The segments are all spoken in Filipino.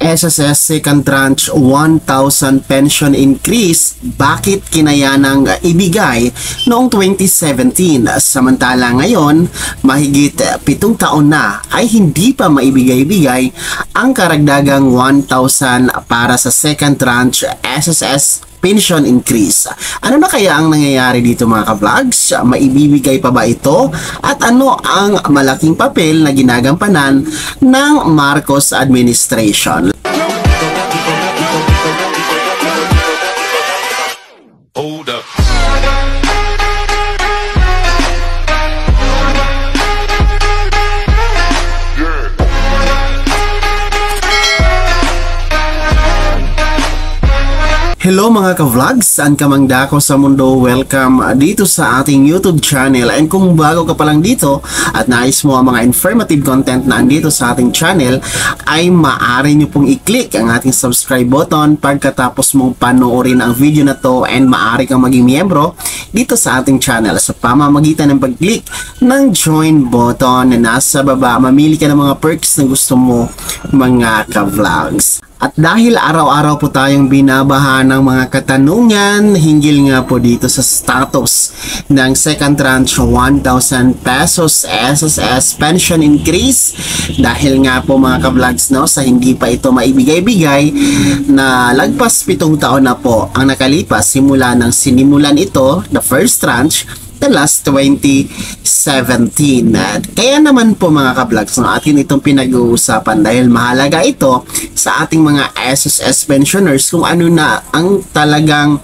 SSS second tranche 1,000 pension increase, bakit kinayanang ibigay noong 2017 samantala ngayon mahigit 7 taon na ay hindi pa maibigay-bigay ang karagdagang 1,000 para sa second tranche SSS pension increase. Ano na kaya ang nangyayari dito mga ka-vlogs? Maibibigay pa ba ito? At ano ang malaking papel na ginagampanan ng Marcos administration? Hold up. Hello mga ka-vlogs, saan ka mang dako sa mundo, welcome dito sa ating YouTube channel. And kung bago ka pa lang dito at nais mo ang mga informative content na andito sa ating channel, ay maaari nyo pong i-click ang ating subscribe button pagkatapos mong panoorin ang video na to, and maaari kang maging miyembro dito sa ating channel sa pamamagitan ng pag-click ng join button na nasa baba. Mamili ka ng mga perks na gusto mo mga ka-vlogs. At dahil araw-araw po tayong binabaha ng mga katanungan hinggil nga po dito sa status ng second tranche 1,000 pesos SSS pension increase, dahil nga po mga ka-vlogs sa hindi pa ito maibigay-bigay na lagpas 7 taon na po ang nakalipas simula nang sinimulan ito, the first tranche, the last 2017. Kaya naman po mga ka-vlogs, atin itong pinag-uusapan dahil mahalaga ito sa ating mga SSS pensioners kung ano na ang talagang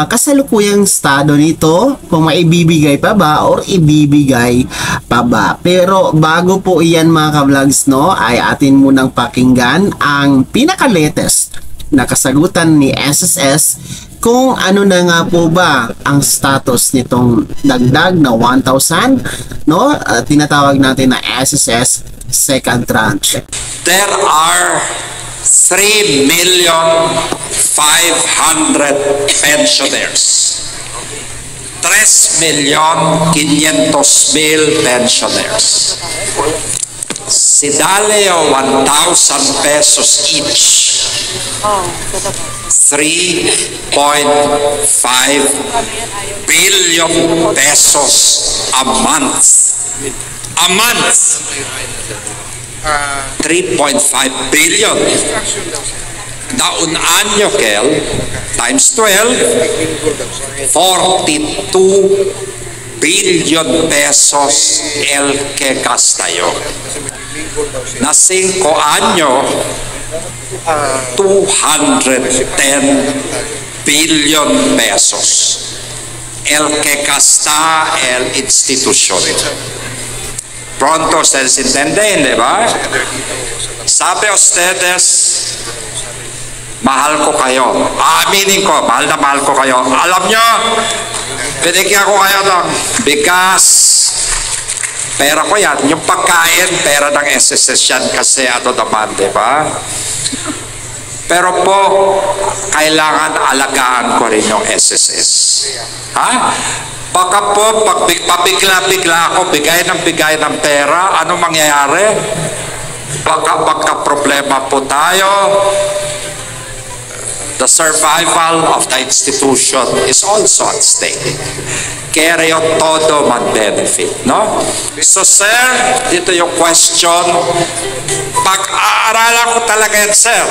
kasalukuyang estado nito, kung maibibigay pa ba or ibibigay pa ba. Pero bago po iyan mga ka-vlogs, ay atin munang pakinggan ang pinaka-latest na kasagutan ni SSS kung ano na nga po ba ang status nitong dagdag na 1,000, tinatawag natin na SSS second tranche. There are 3,500,000 pensioners. 3,500,000 pensioners. Si Daleo 1,000 pesos each. 3.5 billion pesos a month. A month. 3.5 billion. Daun-an nyo, Kel, times 12, 42 billion pesos el que gastayo. Na 5 anyo, 210 billion pesos el que gasta el institusyon. Pronto ustedes entienden, diba? Sabi ustedes, mahal ko kayo. Aminin ko, mahal na mahal ko kayo. Alam nyo, binigyan ko kayo ng bigas. Pera ko yan. Yung pagkain, pera ng SSS yan kasi ano naman, diba? Pero po, kailangan alagaan ko rin yung SSS. Ha? Baka po, pag pabigla-bigla ako, bigay ng pera, ano mangyayari? Baka magka-problema po tayo. The survival of the institution is also at stake. Kaya todo mag-benefit, no? So sir, dito yung question. Pag-aaralan ko talaga yan, sir.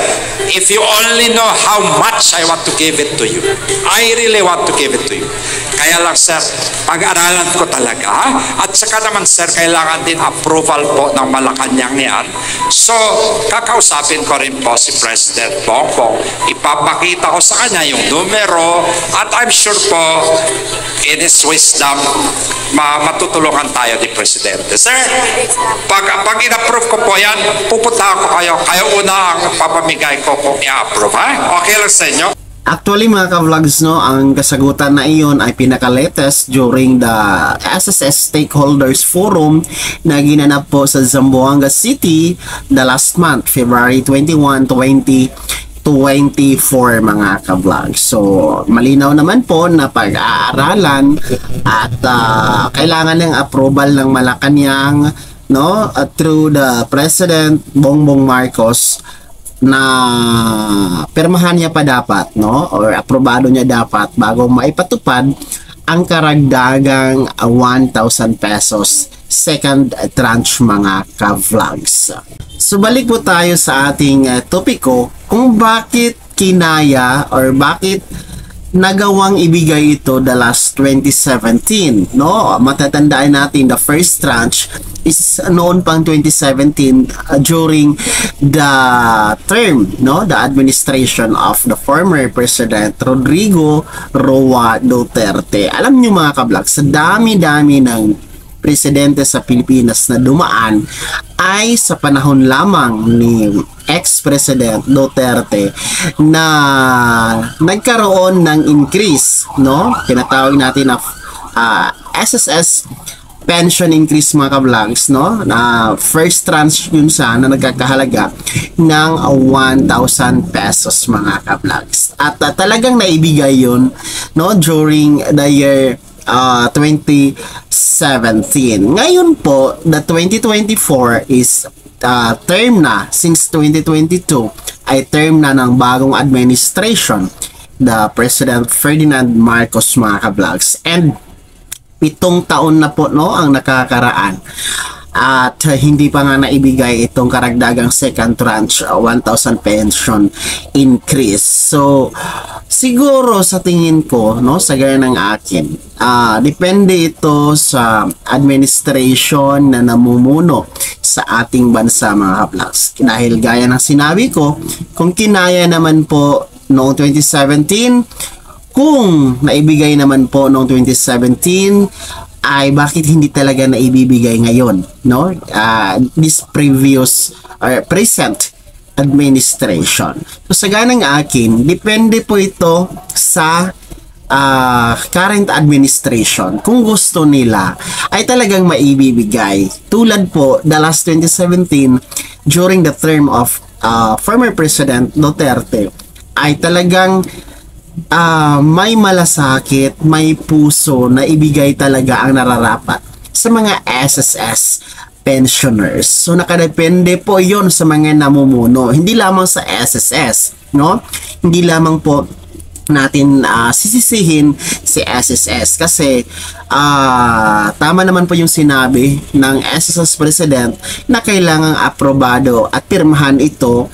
If you only know how much I want to give it to you. I really want to give it to you. Kaya lang, sir, pag-aaralan ko talaga. Ha? At saka naman, sir, kailangan din approval po ng Malacanang yan. So, kakausapin ko rin po si President Bongbong. Ipapakita ko sa kanya yung numero at I'm sure po, in his wisdom, matutulungan tayo ni Presidente. Sir, pag in-approve ko po yan, pupunta ko kayo. Kayo una ang papamigay ko kung i-approve. Ha? Okay lang sa inyo? Actually mga ka-vlogs, ang kasagutan na iyon ay pinaka-latest during the SSS Stakeholders Forum na ginanap po sa Zamboanga City the last month, February 21, 2024 mga ka-vlogs. So malinaw naman po na pag-aaralan at kailangan ng approval ng Malacanang through the President Bongbong Marcos na pirmahan niya pa dapat, no? Or aprobado niya dapat bago maipatupad ang karagdagang 1,000 pesos second tranche mga ka-vlogs. So balik po tayo sa ating topiko kung bakit kinaya or bakit nagawang ibigay ito the last 2017, no? Matatandaan natin the first tranche is noon pang 2017 during the term, no, the administration of the former President Rodrigo Roa Duterte. Alam niyo mga ka-vlog, sa dami-dami ng presidente sa Pilipinas na dumaan ay sa panahon lamang ni ex-president Duterte na nagkaroon ng increase, no? Tinatawag natin na SSS pension increase mga ka-vlogs, no? Na first tranche yun sana nagkakahalaga ng 1,000 pesos mga ka-vlogs. At talagang naibigay yun, no, during the year 2017. Ngayon po, the 2024 is term na, since 2022 ay term na ng bagong administration, the President Ferdinand Marcos mga ka-vlogs. And 7 taon na po, no, ang nakakaraan at hindi pa nga naibigay itong karagdagang second tranche 1,000 pension increase. So siguro sa tingin ko, no, sa gaya ng akin, depende ito sa administration na namumuno sa ating bansa mga ka-vlogs. Dahil gaya ng sinabi ko, kung kinaya naman po noong 2017, kung naibigay naman po noong 2017, ay bakit hindi talaga naibibigay ngayon, no? This previous or present administration. So sa ganang akin, depende po ito sa current administration. Kung gusto nila ay talagang maibibigay. Tulad po the last 2017 during the term of former President Duterte ay talagang may malasakit, may puso na ibigay talaga ang nararapat sa mga SSS pensioners. So nakadepende po yon sa mga namumuno, hindi lamang sa SSS, no? Hindi lamang po natin sisisihin si SSS kasi tama naman po yung sinabi ng SSS President na kailangang aprobado at pirmahan ito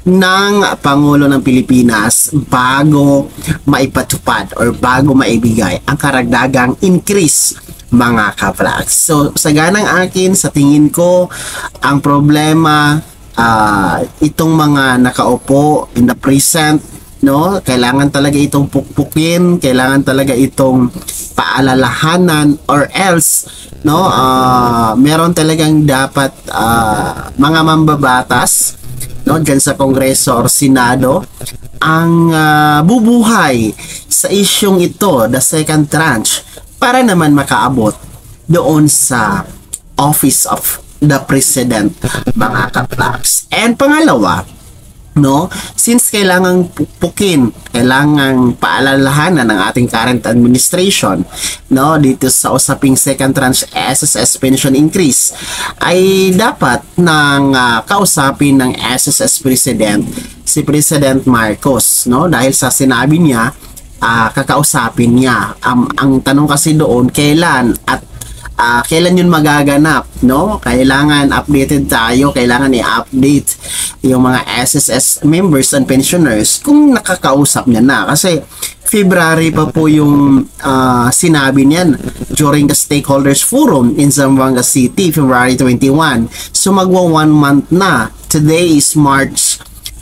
ng Pangulo ng Pilipinas bago maipatupad or bago maibigay ang karagdagang increase mga ka-vlogs. So sa ganang akin, sa tingin ko, ang problema itong mga nakaupo in the present, no, kailangan talaga itong pukpukin, kailangan talaga itong paalalahanan, or else, no, meron talagang dapat mga mambabatas, no, dyan sa Kongreso or Senado ang bubuhay sa isyong ito, the second tranche, para naman makaabot doon sa Office of the President mga ka-vlogs. And pangalawa, no, since kailangang pukin, kailangang paalalahanan ng ating current administration, no, dito sa usaping second tranche SSS pension increase, ay dapat nang kausapin ng SSS President si President Marcos, no, dahil sa sinabi niya kakausapin niya. Ang tanong kasi doon, kailan at kailan yun magaganap, no? Kailangan updated tayo, kailangan i-update yung mga SSS members and pensioners kung nakakausap niya na. Kasi February pa po yung sinabi niyan during the Stakeholders Forum in Zamboanga City, February 21. So magwa 1 month na. Today is March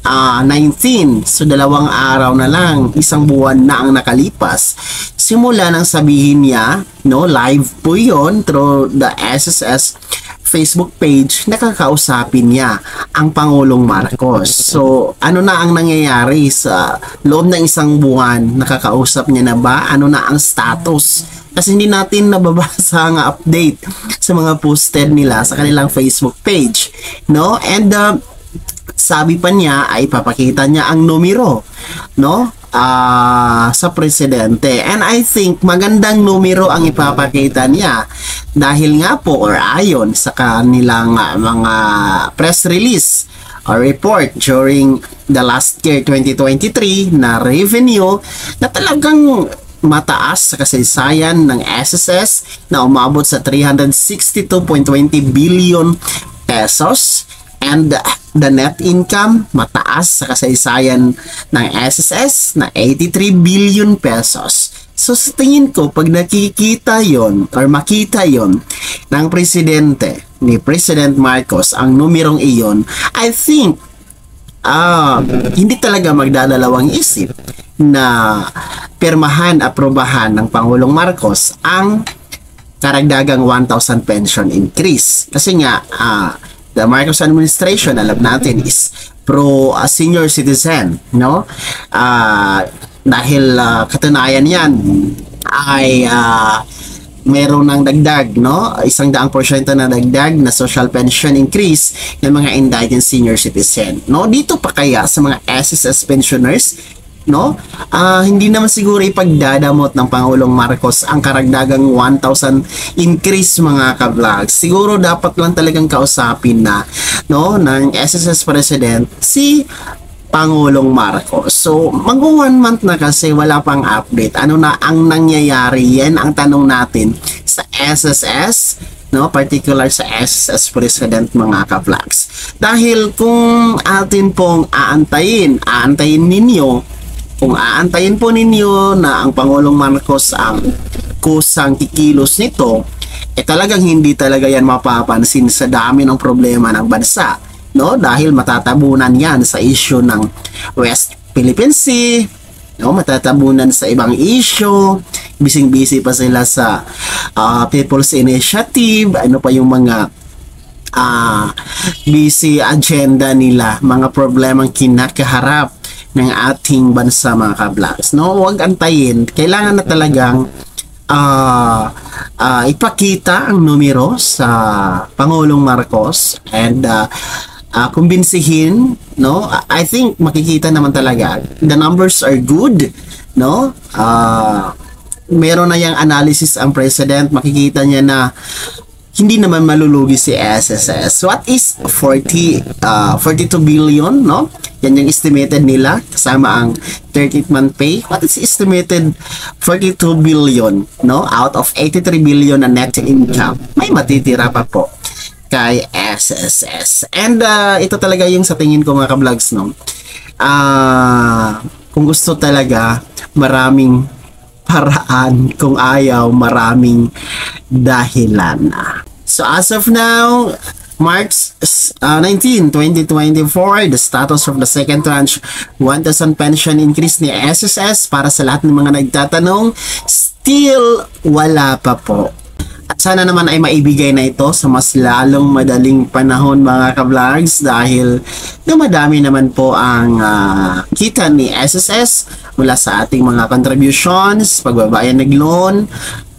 19. So 2 araw na lang, 1 buwan na ang nakalipas. Simula nang sabihin niya, no, live po yun through the SSS Facebook page, nakakausapin niya ang Pangulong Marcos. So ano na ang nangyayari sa loob ng 1 buwan? Nakakausap niya na ba? Ano na ang status? Kasi hindi natin nababasa ang update sa mga posted nila sa kanilang Facebook page, no? And sabi pa niya ay papakita niya ang numero, no, sa presidente. And I think magandang numero ang ipapakita niya dahil nga po, or ayon sa kanilang mga press release report during the last year 2023 na revenue na talagang mataas sa kasaysayan ng SSS na umabot sa 362.20 billion pesos, and the net income mataas sa kasaysayan ng SSS na 83 billion pesos. So sa tingin ko, pag nakikita yon or makita yon ng presidente ni President Marcos ang numerong iyon, I think hindi talaga magdadalawang isip na pirmahan, aprobahan ng Pangulong Marcos ang karagdagang 1,000 pension increase. Kasi nga, the Marcos administration, alam natin, is pro senior citizen, no? Dahil katunayan yan ay meron ng dagdag, no? 100% na dagdag na social pension increase ng mga indigent senior citizen, no? Dito pa kaya sa mga SSS pensioners, no? Hindi naman siguro ipagdadamot ng Pangulong Marcos ang karagdagang 1,000 increase, mga ka-vlogs. Siguro dapat lang talagang kausapin na, no, ng SSS President si Pangulong Marcos. So, mag-1 month na kasi wala pang update. Ano na ang nangyayari? Yan ang tanong natin sa SSS, no, particular sa SSS President, mga ka-vlogs. Dahil kung atin pong aantayin po ninyo na ang Pangulong Marcos ang kusang kikilos nito, talagang hindi talaga yan mapapansin sa dami ng problema ng bansa, no? Dahil matatabunan yan sa issue ng West Philippine Sea, no? Matatabunan sa ibang issue, busy pa sila sa People's Initiative, ano pa yung mga busy agenda nila, mga problemang kinakaharap ng ating bansa, mga ka-vlogs, no? Huwag antayin, kailangan na talagang ipakita ang numero sa Pangulong Marcos and kumbinsihin, no? I think makikita naman talaga the numbers are good, no? Meron na yung analysis ang president, makikita niya na hindi naman malulugi si SSS. What is 42 billion, no? Yan yung estimated nila kasama ang 30th month pay. What is estimated 42 billion, no? Out of 83 billion na net income. May matitira pa po kay SSS. And ito talaga yung sa tingin ko, mga ka-vlogs, no? Kung gusto talaga, maraming paraan. Kung ayaw, maraming dahilan. So as of now, March 19, 2024, the status of the second tranche 1,000 pension increase ni SSS para sa lahat ng mga nagtatanong, still wala pa po. At sana naman ay maibigay na ito sa mas lalong madaling panahon, mga ka-vlogs, dahil dumadami naman po ang kita ni SSS mula sa ating mga contributions, pagbabayad ng loan,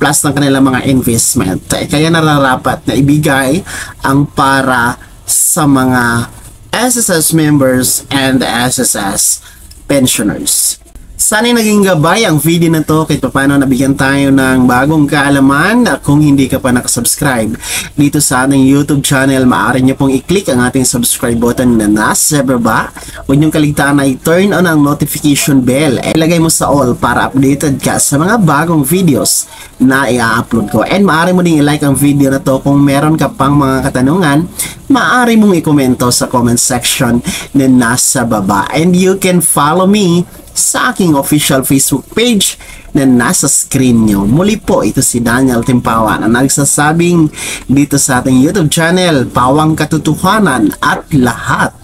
plus ng kanilang mga investment. Kaya nararapat na ibigay ang para sa mga SSS members and SSS pensioners. Sana'y naging gabay ang video na to kahit paano nabigyan tayo ng bagong kaalaman. Kung hindi ka pa nakasubscribe dito sa ating YouTube channel, maaari nyo pong i-click ang ating subscribe button na nasa baba. Huwag niyong kaligtaan na i-turn on ang notification bell. Ilagay mo sa all para updated ka sa mga bagong videos na i-upload ko. And maaari mo ding i-like ang video na to. Kung meron ka pang mga katanungan, maaari mong i-komento sa comment section na nasa baba. And you can follow me sa aking official Facebook page na nasa screen nyo. Muli po, ito si Daniel Timpawan na nagsasabing dito sa ating YouTube channel, pawang katotohanan at lahat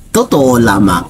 totoo lamang.